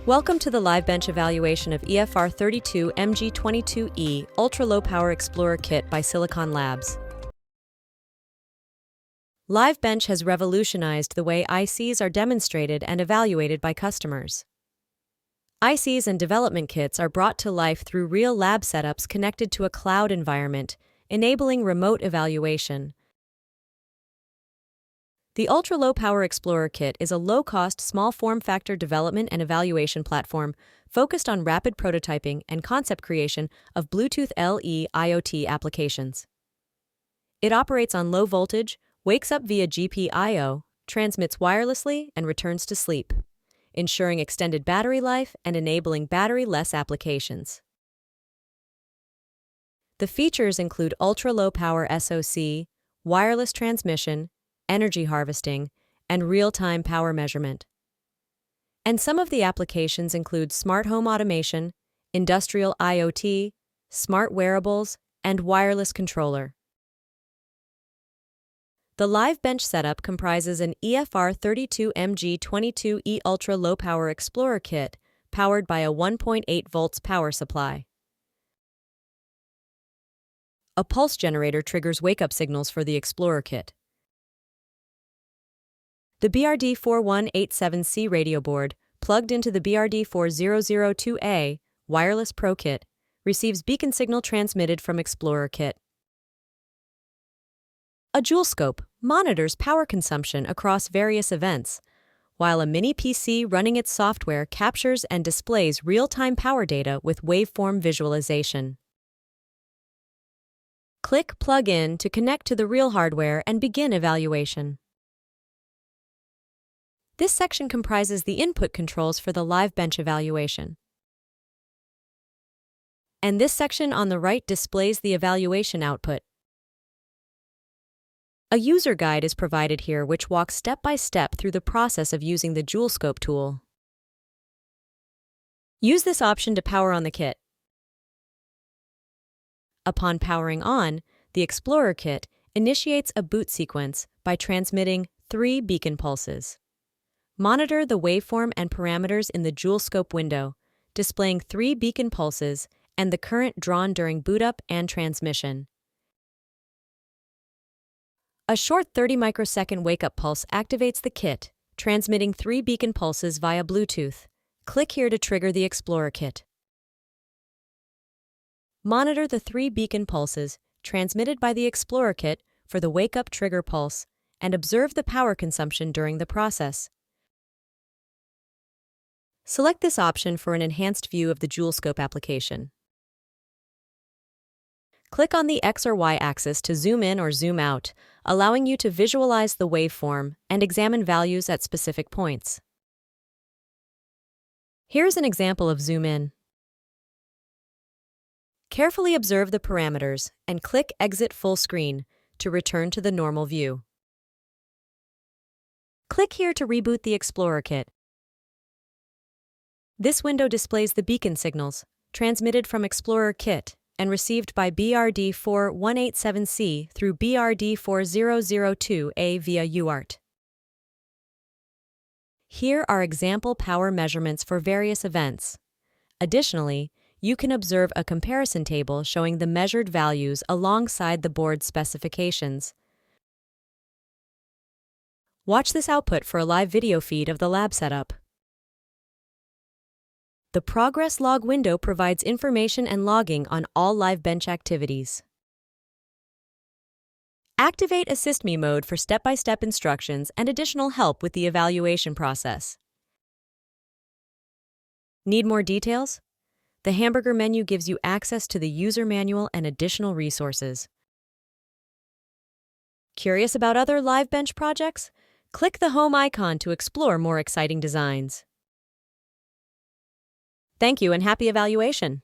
Welcome to the live bench evaluation of EFR32MG22E Ultra-Low Power Explorer Kit by Silicon Labs. Live bench has revolutionized the way ICs are demonstrated and evaluated by customers. ICs and development kits are brought to life through real lab setups connected to a cloud environment, enabling remote evaluation. The Ultra-Low Power Explorer Kit is a low-cost, small-form factor development and evaluation platform focused on rapid prototyping and concept creation of Bluetooth L E IoT applications. It operates on low voltage, wakes up via GPIO, transmits wirelessly, and returns to sleep, ensuring extended battery life and enabling battery-less applications. The features include ultra-low power SoC, wireless transmission, energy harvesting, and real-time power measurement. And some of the applications include smart home automation, industrial IoT, smart wearables, and wireless controller. The live bench setup comprises an EFR32MG22E Ultra-Low Power Explorer Kit powered by a 1.8 volts power supply. A pulse generator triggers wake-up signals for the Explorer Kit. The BRD4187C radio board, plugged into the BRD4002A wireless Pro Kit, receives beacon signal transmitted from Explorer Kit. A Joule Scope monitors power consumption across various events, while a mini PC running its software captures and displays real-time power data with waveform visualization. Click Plug In to connect to the real hardware and begin evaluation. This section comprises the input controls for the live bench evaluation. And this section on the right displays the evaluation output. A user guide is provided here which walks step by step through the process of using the Joule Scope tool. Use this option to power on the kit. Upon powering on, the Explorer Kit initiates a boot sequence by transmitting 3 beacon pulses. Monitor the waveform and parameters in the Joule Scope window, displaying 3 beacon pulses and the current drawn during boot up and transmission. A short 30 microsecond wake-up pulse activates the kit, transmitting 3 beacon pulses via Bluetooth. Click here to trigger the Explorer Kit. Monitor the 3 beacon pulses transmitted by the Explorer Kit for the wake-up trigger pulse and observe the power consumption during the process. Select this option for an enhanced view of the Joule Scope application. Click on the X or Y axis to zoom in or zoom out, allowing you to visualize the waveform and examine values at specific points. Here's an example of zoom in. Carefully observe the parameters and click Exit Full Screen to return to the normal view. Click here to reboot the Explorer Kit. This window displays the beacon signals transmitted from Explorer Kit and received by BRD4187C through BRD4002A via UART. Here are example power measurements for various events. Additionally, you can observe a comparison table showing the measured values alongside the board specifications. Watch this output for a live video feed of the lab setup. The progress log window provides information and logging on all live bench activities. Activate Assist Me mode for step-by-step instructions and additional help with the evaluation process. Need more details? The hamburger menu gives you access to the user manual and additional resources. Curious about other live bench projects? Click the home icon to explore more exciting designs. Thank you and happy evaluation!